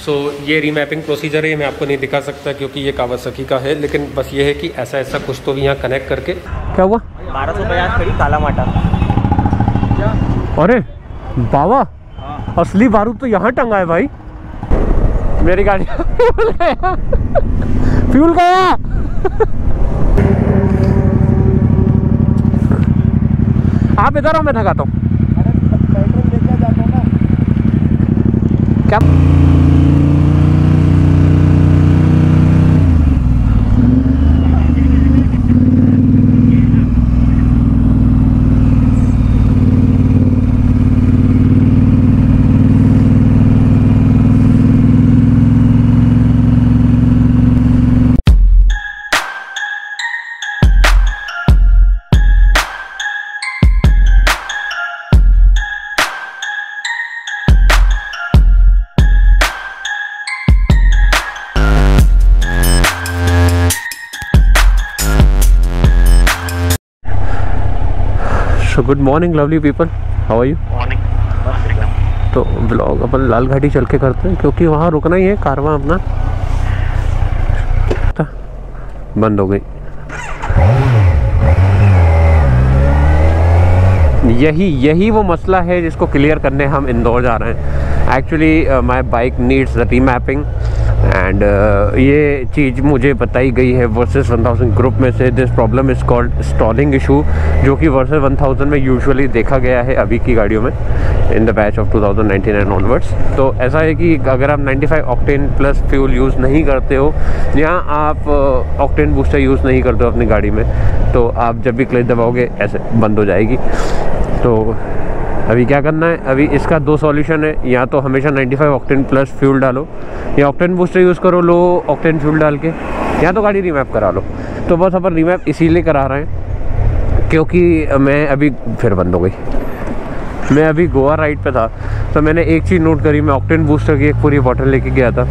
सो ये remapping procedure है, मैं आपको नहीं दिखा सकता क्योंकि ये कावासाकी का है, लेकिन बस ये है कि ऐसा ऐसा कुछ तो भी यहाँ कनेक्ट करके। क्या हुआ? 1250 खड़ी काला माटा। अरे बाबा, असली बारूद तो यहाँ टंगा है भाई। मेरी गाड़ी फ्यूल गया। आप इधर आओ, मैं थकाता हूँ। पेट्रोल लेके जाता हूँ ना। क्या? So good morning lovely people, how are you? Morning. तो ब्लॉग अपन लाल घाटी चल के करते हैं क्योंकि वहाँ रुकना ही है। कारवां अपना बंद हो गई। यही वो मसला है जिसको क्लियर करने हम इंदौर जा रहे हैं। Actually my bike needs the remapping and ये चीज़ मुझे बताई गई है वर्सेस 1000 ग्रुप में से। This problem is called stalling issue, जो कि वर्सेस 1000 में यूजुअली देखा गया है अभी की गाड़ियों में in the batch of 2099 onwards. तो ऐसा है कि अगर आप 95 ऑक्टेन प्लस फ्यूल यूज़ नहीं करते हो या आप ऑक्टेन बूस्टर यूज़ नहीं करते हो अपनी गाड़ी में, तो आप जब भी क्लच दबाओगे ऐसे बंद हो जाएगी। तो अभी क्या करना है, अभी इसका दो सॉल्यूशन है। या तो हमेशा 95 ऑक्टेन प्लस फ्यूल डालो या ऑक्टेन बूस्टर यूज़ करो लो ऑक्टेन फ्यूल डाल के, या तो गाड़ी रीमैप करा लो। तो बस अपन रीमैप इसीलिए करा रहे हैं क्योंकि मैं अभी फिर बंद हो गई। मैं अभी गोवा राइड पे था तो मैंने एक चीज़ नोट करी, मैं ऑक्टेन बूस्टर की एक पूरी बॉटल लेके गया था।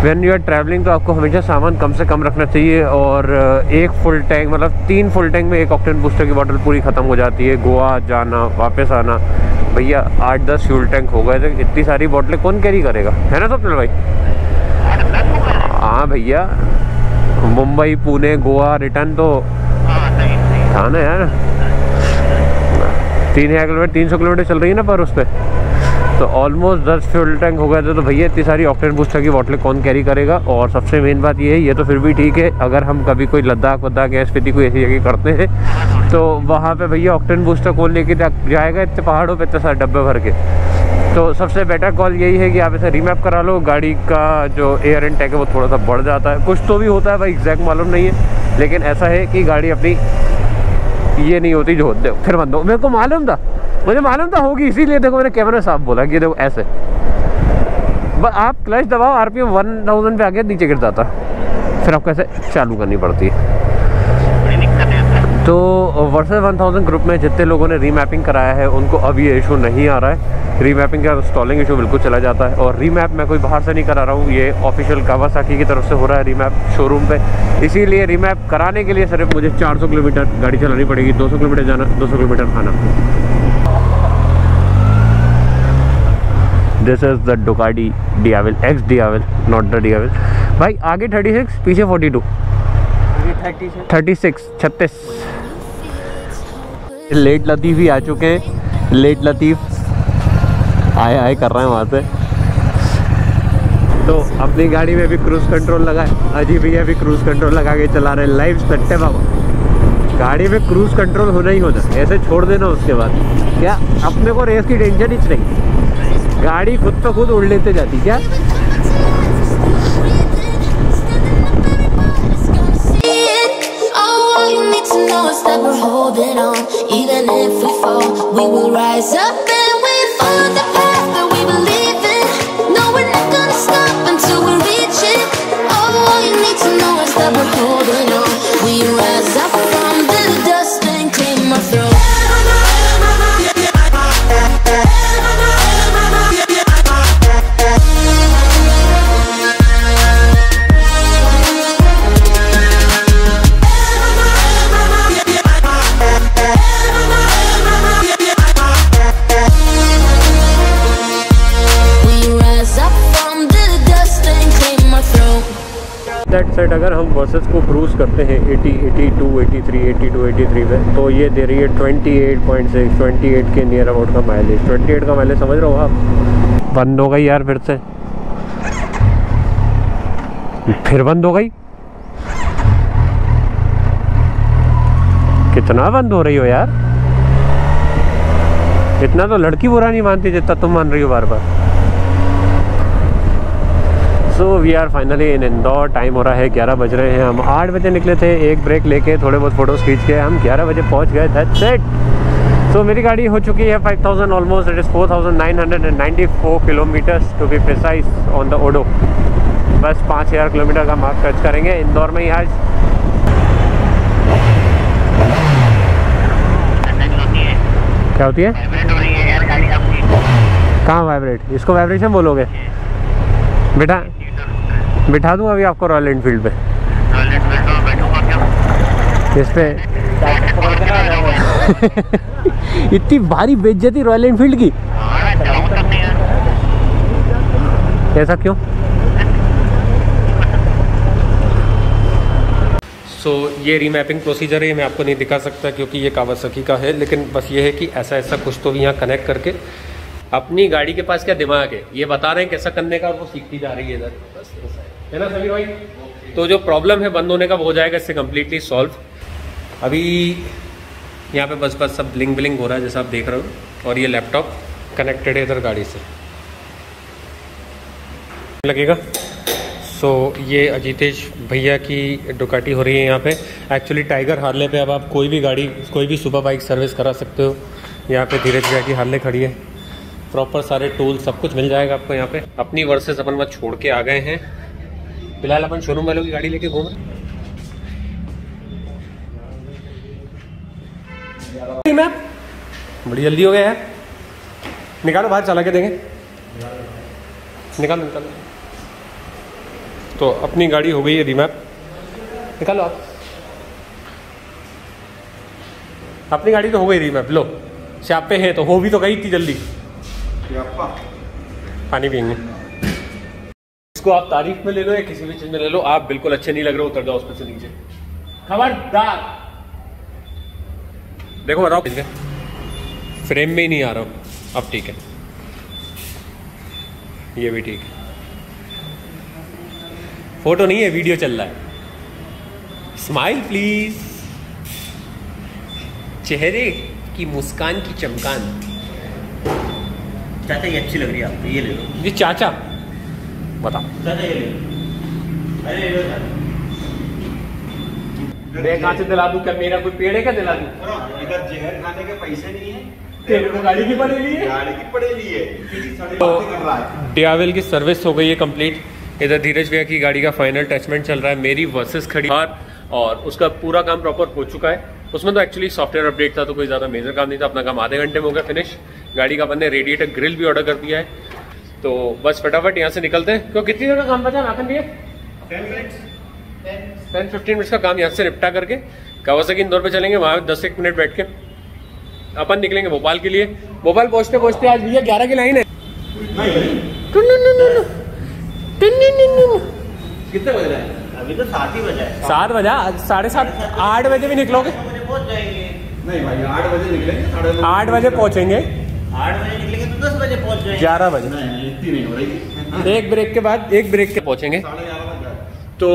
व्हेन यू आर ट्रैवलिंग तो आपको हमेशा सामान कम से कम रखना चाहिए, और एक फुल टैंक मतलब 3 फुल टैंक में एक ऑक्टेन बूस्टर की बॉटल पूरी ख़त्म हो जाती है। गोवा जाना वापस आना, भैया 8-10 फ्यूल टैंक हो गए थे। इतनी सारी बॉटलें कौन कैरी करेगा, है ना स्वप्निल भाई? हाँ भैया, मुंबई पुणे गोवा रिटर्न तो था ना यार। 3000 किलोमीटर 300 किलोमीटर चल रही है ना पर उस पर, तो ऑलमोस्ट 10 फ्यूल टैंक हो गए थे। तो भैया इतनी सारी ऑक्टेन बूस्टर की बॉटलें कौन कैरी करेगा। और सबसे मेन बात ये है, ये तो फिर भी ठीक है अगर हम कभी कोई लद्दाख वद्दाख या स्पीति कोई ऐसी जगह करते हैं तो वहाँ पे भैया ऑक्टेन बूस्टर कौन लेके जाएगा इतने पहाड़ों पे इतने सारे डब्बे भर के। तो सबसे बेटर कॉल यही है कि आप इसे रीमैप करा लो। गाड़ी का जो एयर इनटेक है वो थोड़ा सा बढ़ जाता है, कुछ तो भी होता है भाई, एग्जैक्ट मालूम नहीं है, लेकिन ऐसा है कि गाड़ी अपनी ये नहीं होती जो होते फिर बंद हो। मेरे को मालूम था, मुझे मालूम था होगी, इसीलिए देखो मैंने कैमरा साफ बोला कि देखो ऐसे बस आप क्लच दबाओ, आरपीएम 1000 पे आके नीचे गिर जाता, फिर आपको ऐसे चालू करनी पड़ती है। तो वर्सेस 1000 ग्रुप में जितने लोगों ने रीमैपिंग कराया है उनको अब ये इशू नहीं आ रहा है। रीमैपिंग का स्टॉलिंग इशू बिल्कुल चला जाता है। और रीमैप मैं कोई बाहर से नहीं करा रहा हूँ, ये ऑफिशियल कावासाकी की तरफ से हो रहा है रीमैप शोरूम पे। इसीलिए रीमैप कराने के लिए सिर्फ मुझे 400 किलोमीटर गाड़ी चलानी पड़ेगी, 200 किलोमीटर जाना 200 किलोमीटर आना। This is the Ducati Diavel X Diavel, not the Diavel. भाई आगे 36 पीछे 42 36 लेट लतीफ़ ही आ चुके हैं। लेट लतीफ़ आए कर रहे हैं वहाँ से। तो अपनी गाड़ी में भी क्रूज़ कंट्रोल लगा है, अजी भैया भी क्रूज़ कंट्रोल लगा के चला रहे हैं लाइव सट्टे बाबा। गाड़ी में क्रूज़ कंट्रोल होना ही होना, ऐसे छोड़ देना उसके बाद क्या अपने को रेस की टेंशन ही नहीं, गाड़ी खुद तो खुद उड़ लेते जाती क्या। That we're holding on, even if we fall, we will rise up and we follow the path that we believe in. No, we're not gonna stop until we reach it. All you need to know is that we're holding on. We rise up from the dust and claim our throne. That side अगर हम versus को cruise करते हैं 80, 82, 83, 82, 83 पे, तो ये दे रही है 28.6, 28 के नियर अबाउट का माइलेज। 28 का माइलेज समझ रहे हो आप। बंद हो गई यार फिर से, फिर बंद हो गई। कितना बंद हो रही हो यार, इतना तो लड़की बुरा नहीं मानती जितना तुम मान रही हो बार बार। So we are finally in Indore. Time हो रहा है 11 बज रहे हैं। हम 8 बजे निकले थे, एक ब्रेक लेके थोड़े बहुत फोटोज खींच के हम 11 बजे पहुंच गए। That's it. सो मेरी गाड़ी हो चुकी है 5000 almost, it is 4994 kilometres to be precise on the odo. बस 5000 किलोमीटर का मार्क टच करेंगे इंदौर में ही आज। क्या होती है? कहाँ वाइब्रेट? इसको वाइब्रेशन बोलोगे? बिठा दूँ अभी आपको रॉयल एनफील्ड पे? इस पे इतनी भारी बेइज्जती रॉयल एनफील्ड की, ऐसा क्यों? सो ये रीमैपिंग प्रोसीजर है, मैं आपको नहीं दिखा सकता क्योंकि ये कावासाकी का है, लेकिन बस ये है कि ऐसा ऐसा कुछ तो भी यहाँ कनेक्ट करके अपनी गाड़ी के पास क्या दिमाग है ये बता रहे हैं कैसा करने का, और वो सीखती जा रही है इधर। बस है ना समीर भाई? तो जो प्रॉब्लम है बंद होने का वो हो जाएगा इससे कम्प्लीटली सॉल्व। अभी यहाँ पे बस सब ब्लिंग ब्लिंग हो रहा है जैसा आप देख रहे हो, और ये लैपटॉप कनेक्टेड है इधर गाड़ी से लगेगा। सो ये अजीतेश भैया की डुकाटी हो रही है यहाँ पे। एक्चुअली टाइगर हार्ले पे अब आप कोई भी गाड़ी, कोई भी सुपर बाइक सर्विस करा सकते हो। यहाँ पे धीरज भैया की हार्ले खड़ी है, प्रॉपर सारे टूल सब कुछ मिल जाएगा आपको यहाँ पे। अपनी वर्सेस अपन वह छोड़ के आ गए हैं, फिलहाल अपन शोरूम वालों की गाड़ी लेके घूम रहे हैं। बड़ी जल्दी हो गया यार, निकालो बाहर चला के देंगे, निकालो निकालो। तो अपनी गाड़ी हो गई है रीमैप, निकालो आप। अपनी गाड़ी तो हो गई रीमैप, लो स्यापे हैं तो हो भी तो गई इतनी जल्दी। पानी पियेंगे, इसको आप तारीफ में ले लो या किसी भी चीज में ले लो, आप बिल्कुल अच्छे नहीं लग रहे, उतर जाओ उस पर से नीचे, खबरदार। देखो बताओ, ठीक है फ्रेम में ही नहीं आ रहा हूं, अब ठीक है, ये भी ठीक है। फोटो नहीं है, वीडियो चल रहा है। स्माइल प्लीज, चेहरे की मुस्कान की चमकान। चाचा ये अच्छी लग रही है आपको, ये ले लो। जी चाचा बताओ, चाचा ये ले लो। अरे ले लो चाचा। मैं कहाँ से दिला दूं? क्या मेरा कोई पेड़ है क्या दिला दूं? इधर जहर खाने के पैसे नहीं है, तेरे को गाड़ी की पड़ेगी है, गाड़ी की पड़ेगी है। तो डियावेल की सर्विस हो गई है कंप्लीट। इधर धीरज भैया की गाड़ी का फाइनल टचमेंट चल रहा है, मेरी वर्सेस खड़ी और उसका पूरा काम प्रॉपर हो चुका है। उसमें तो एक्चुअली सॉफ्टवेयर अपडेट था, तो कोई ज़्यादा मेजर काम नहीं था, अपना काम आधे घंटे में हो गया फिनिश। गाड़ी का बंदे रेडिएटर ग्रिल भी ऑर्डर कर दिया है, तो बस फटाफट यहाँ से निकलते हैं। क्यों कितनी देर का काम बचा नाखन भैया? 10-15 मिनट्स का काम यहाँ से निपटा करके कावासाकी इंदौर पे चलेंगे, वहाँ 10-1 मिनट बैठ के अपन निकलेंगे भोपाल के लिए। भोपाल पहुँचते पहुँचते आज भैया 11 की लाइन है। कितने बज रहे हैं? अभी तो 7 ही बजा है। 7 बजा, 7:30 8 बजे भी निकलोगे? पहुंच जाएंगे। नहीं भाई 8 बजे निकलेंगे, 8 बजे पहुंचेंगे, 8 बजे निकलेंगे तो 10 बजे पहुंच जाएंगे। 11 बजे नहीं इतनी नहीं हो रही। एक ब्रेक के बाद, एक ब्रेक के पहुंचेंगे। 11:30 बज जाए। तो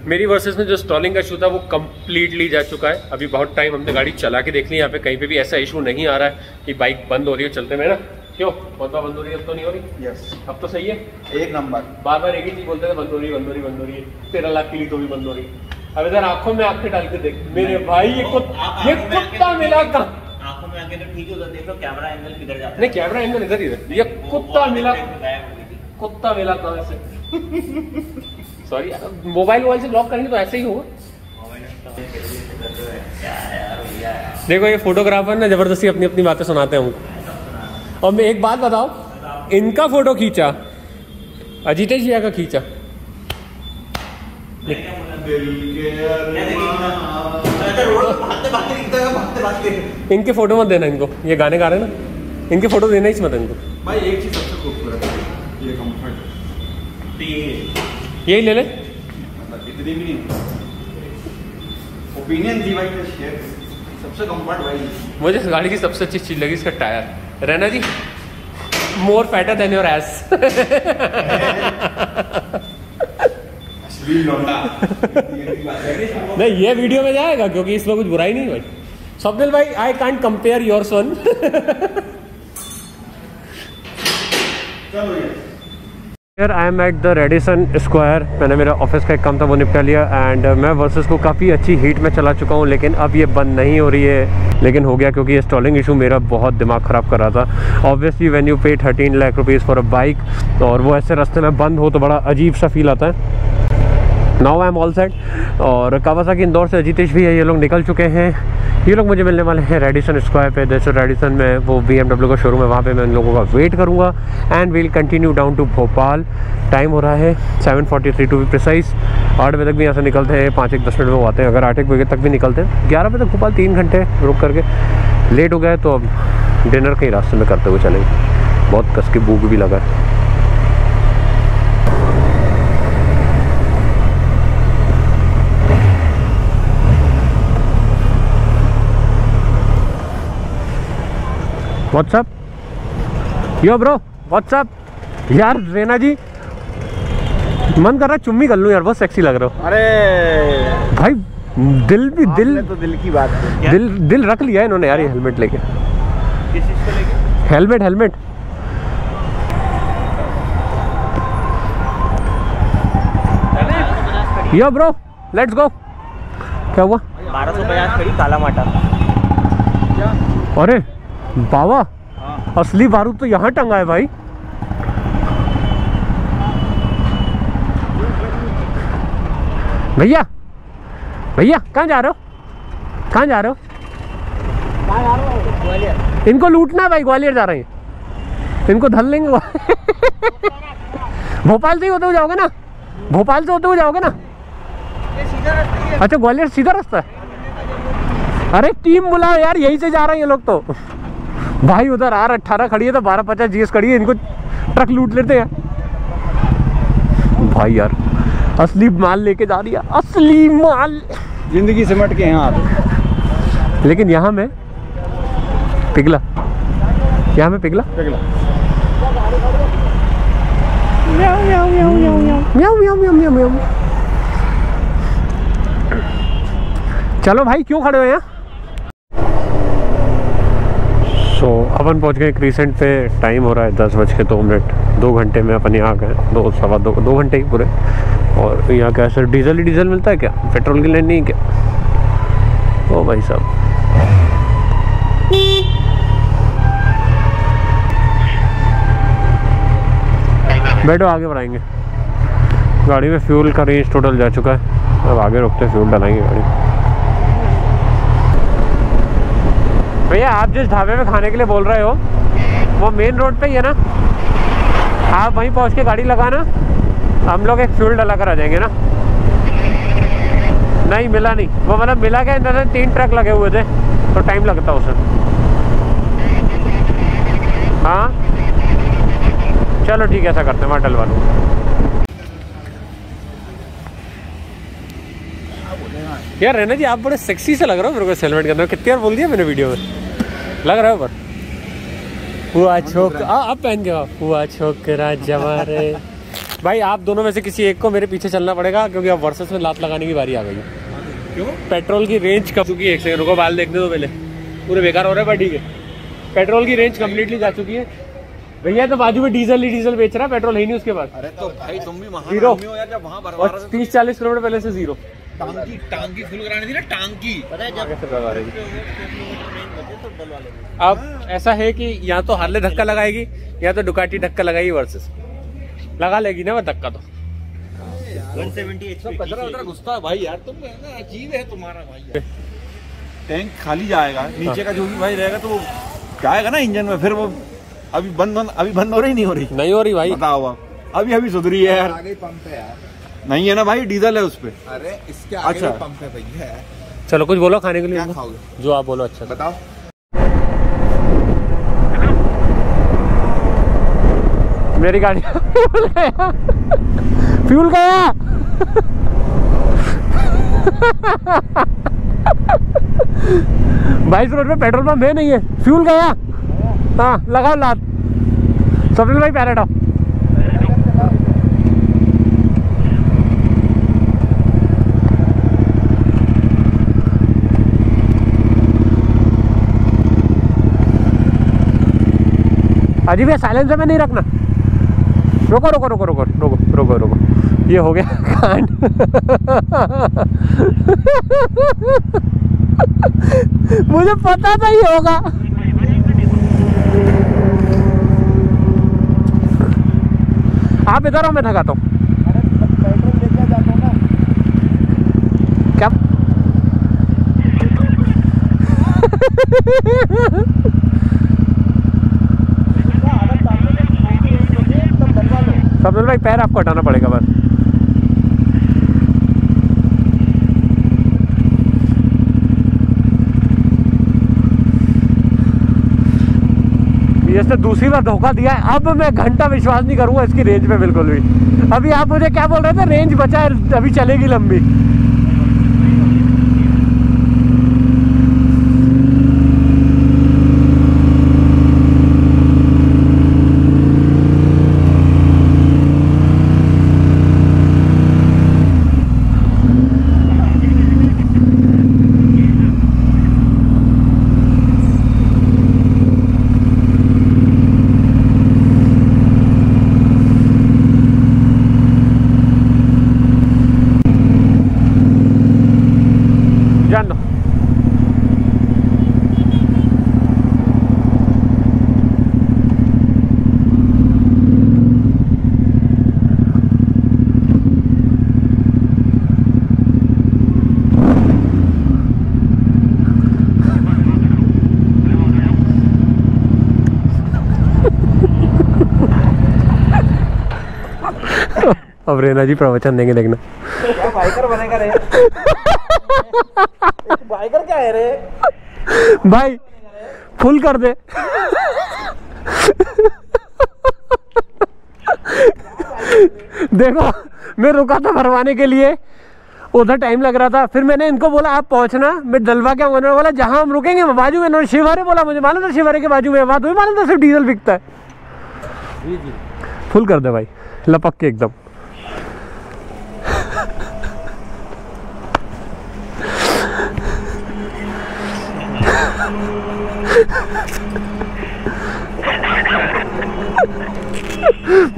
मेरी वर्सेस में जो स्टॉलिंग का इशू था वो कम्प्लीटली जा चुका है। अभी बहुत टाइम हमने गाड़ी चला के देख ली, यहाँ पे कहीं पे भी ऐसा इशू नहीं आ रहा है कि बाइक बंद हो रही है चलते में ना। क्यों बहुत बार बंद हो रही है? अब तो नहीं हो रही। यस अब तो सही है, एक नंबर। बार बार एक ही चीज बोलते थे, बंद हो रही है, बंद हो रही है, बंद हो रही है। 13 लाख की ली तो भी बंद हो रही है। अब इधर आंखों में आंखें डाल के देख मेरे भाई, ये कुत्ता मिला कहाँ? आंखों में आके तो ठीक है, उधर देखो कैमरा एंगल किधर जाता है। नहीं कैमरा एंगल इधर ही है, ये कुत्ता मिला, कुत्ता मिला कहाँ से? सॉरी, मोबाइल से ब्लॉक करेंगे तो ऐसे ही होगा। देखो ये फोटोग्राफर ना जबरदस्ती अपनी अपनी बातें सुनाते हैं हमको। और मैं एक बात बताओ, इनका फोटो खींचा, अजीतेश भैया का खींचा, इनके फोटो मत देना इनको, ये गाने गा रहे हैं ना, इनके फोटो देना ही मत इनको। भाई एक चीज सबसे खूबसूरत है, ये कंफर्ट। यही ले ले, मेरी भी नहीं ओपिनियन थी भाई तो शेयर सबसे कंफर्ट भाई। मुझे इस गाड़ी की सबसे अच्छी चीज लगी इसका टायर। रहना जी मोर फैटर देन योर एस। असली लौंडा। नहीं ये वीडियो में जाएगा क्योंकि इसमें कुछ बुराई नहीं भाई। स्वप्निल भाई I can't compare your son. चलो Here I am at the Radisson Square। मैंने मेरा ऑफिस का एक काम था वो निपटा लिया एंड मैं वर्सेस को काफ़ी अच्छी हीट में चला चुका हूँ, लेकिन अब ये बंद नहीं हो रही है। लेकिन हो गया क्योंकि ये स्टॉलिंग इशू मेरा बहुत दिमाग ख़राब कर रहा था। ऑब्वियसली व्हेन यू पे 13 lakh rupees for a bike और वो ऐसे रास्ते में बंद हो तो बड़ा अजीब सा फील आता है। Now I am all set और कावासाकी इंदौर से अजीतेश भी है, ये लोग निकल चुके हैं। ये लोग मुझे मिलने वाले हैं रेडिसन स्क्वायर पे। जैसे रेडिसन में वो BMW का शोरूम है वहाँ पे मैं इन लोगों का वेट करूँगा and we'll continue down to Bhopal. Time हो रहा है 7:43 टू बी प्रिसाइज। 8 बजे तक भी यहाँ से निकलते हैं, 5-10 मिनट में वो आते हैं। अगर 8 बजे तक भी निकलते हैं 11 बजे तक भोपाल 3 घंटे रुक करके। लेट हो गया तो अब डिनर कहीं रास्ते में करते हुए चलेंगे। बहुत कस की भूख भी लगा है। What's up yo bro what's up. यार रेना जी मन कर रहा है चुम्मी कर लूँ यार, बहुत सेक्सी लग रहा हो। अरे भाई दिल भी दिल तो दिल की बात है। दिल रख लिया है इन्होंने यार। ये हेलमेट लेके, किस चीज को लेके? Helmet yo bro let's go. क्या हुआ? 1250 खड़ी काला माटा। अरे बाबा असली बारूद तो यहाँ टंगा है भाई। भैया भैया कहाँ जा रहे हो? कहाँ जा रहे हो? इनको लूटना है भाई, ग्वालियर जा रहे हैं। इनको धर लेंगे। भोपाल से ही होते हुए जाओगे ना? भोपाल से होते हुए जाओगे ना? अच्छा ग्वालियर सीधा रास्ता है। अरे टीम बुलाओ यार, यहीं से जा रहे हैं ये लोग तो। भाई उधर R18 खड़ी है तो 1250 GS खड़ी है, इनको ट्रक लूट लेते हैं भाई। यार असली माल लेके जा रही है, असली माल। जिंदगी सिमट के यहाँ आते। लेकिन यहाँ में पिघला, यहाँ में पिघला। चलो भाई क्यों खड़े हो यहाँ? तो अपन पहुँच गए क्रीसेंट पे। टाइम हो रहा है 10:02। 2 घंटे में अपन यहाँ आ गए। 2 घंटे ही पूरे। और यहाँ क्या सर डीजल ही डीजल मिलता है क्या? पेट्रोल की लाइन नहीं क्या? ओ भाई साहब बैठो, आगे बढ़ाएंगे। गाड़ी में फ्यूल का रेंज टोटल जा चुका है। अब आगे रुकते फ्यूल डलाएंगे गाड़ी। भैया आप जिस ढाबे में खाने के लिए बोल रहे हो वो मेन रोड पे ही है ना? आप वहीं पहुंच के गाड़ी लगाना, हम लोग एक फ्यूल डला कर आ जाएंगे ना। नहीं मिला नहीं, वो मतलब मिला क्या, इधर 3 ट्रक लगे हुए थे तो टाइम लगता उसे। हाँ चलो ठीक है, ऐसा करते हैं, वहाँ डलवा लूँ। यार रहना जी आप बड़े सेक्सी से लग रहे हो मेरे को हेलमेट के अंदर। कितनी बार बोल दिया मैंने वीडियो में, लग रहा है पर। हुआ छोकरा आप पहन के हुआ छोकरा जवारे। भाई आप दोनों में से किसी एक को मेरे पीछे चलना पड़ेगा क्योंकि अब वर्सेस में लात लगाने की बारी आ गई। क्यों? पेट्रोल की रेंज कब चुकी है? 1 सेकंड रुको, बाल देखने दो पहले। पूरे बेकार हो रहे हैं, ठीक है। पेट्रोल की रेंज कम्प्लीटली जा चुकी है। भैया तो बाजू में डीजल ही डीजल बेच रहा है, पेट्रोल है नहीं उसके पास। अरे तो भाई तुम भी महान जीरो आदमी हो यार, जब वहाँ भरवा रहे थे। 30-40 किलोमीटर पहले से जीरो। टांकी फुल करानी थी ना, टांकी। पता है जब अब ऐसा है कि यहाँ तो हार्ले धक्का लगाएगी या तो डुकाटी धक्का लगाएगी। वर्सेस लगा लेगी ना वो धक्का तो। 170 HP घुसता है भाई यार, तुम अजीब है तुम्हारा भाई। टैंक खाली जाएगा, नीचे का जो भी भाई रहेगा तो वो जाएगा ना इंजन में, फिर वो अभी बंद हो रही नहीं हो रही भाई। बताओ आप, अभी सुधरी है यार। आगे पंप है यार। नहीं है ना भाई, डीजल है उसपे। अरे इसके आगे अच्छा। पंप है भैया। चलो कुछ बोलो खाने के लिए। क्या खाओगे? जो आप बोलो। अच्छा बताओ। मेरी गाड़ी फ्यूल गया। 22 रोड पे पेट्रोल पंप है नहीं है, फ्यूल गया। हाँ लगाओ लात, स्वप्निल भाई पैर हटाओ। अजीब है, साइलेंसर में नहीं रखना। रोको रोको रोको रोको रोको रोको रोको, ये हो गया कांड। मुझे पता था ये होगा। आप इधर हो, मैं थकाता हूँ। क्या? स्वप्निल भाई पैर आपको हटाना पड़ेगा बस। ये इसने दूसरी बार धोखा दिया है। अब मैं घंटा विश्वास नहीं करूंगा इसकी रेंज पे बिल्कुल भी। अभी आप मुझे क्या बोल रहे थे, रेंज बचा है, अभी चलेगी लंबी। जान दो। अब रेना जी प्रवचन देंगे, देखना। क्या बाइकर बनेगा रे? बाइकर क्या है रे? भाई फुल कर दे। देखो मैं रुका था भरवाने के लिए, उधर टाइम लग रहा था। फिर मैंने इनको बोला आप पहुंचना, मैं डलवा के उन्होंने बोला जहां हम रुकेंगे वो बाजू में। उन्होंने शिवहरे बोला, मुझे मालूम था शिवहरे के बाजू में, वहां तो मालूम था सिर्फ डीजल बिकता है। फुल कर दे भाई, लपक के एकदम।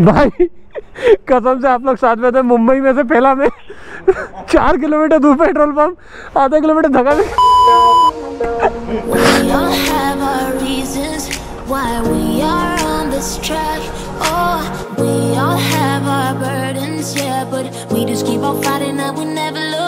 भाई कसम से आप लोग साथ में थे, मुंबई में से पहला में 4 किलोमीटर दूर पेट्रोल पंप, आधा किलोमीटर धक्का में। We all have our reasons why we are on this track. Oh, we all have our burdens, yeah, but we just keep on fighting and we never look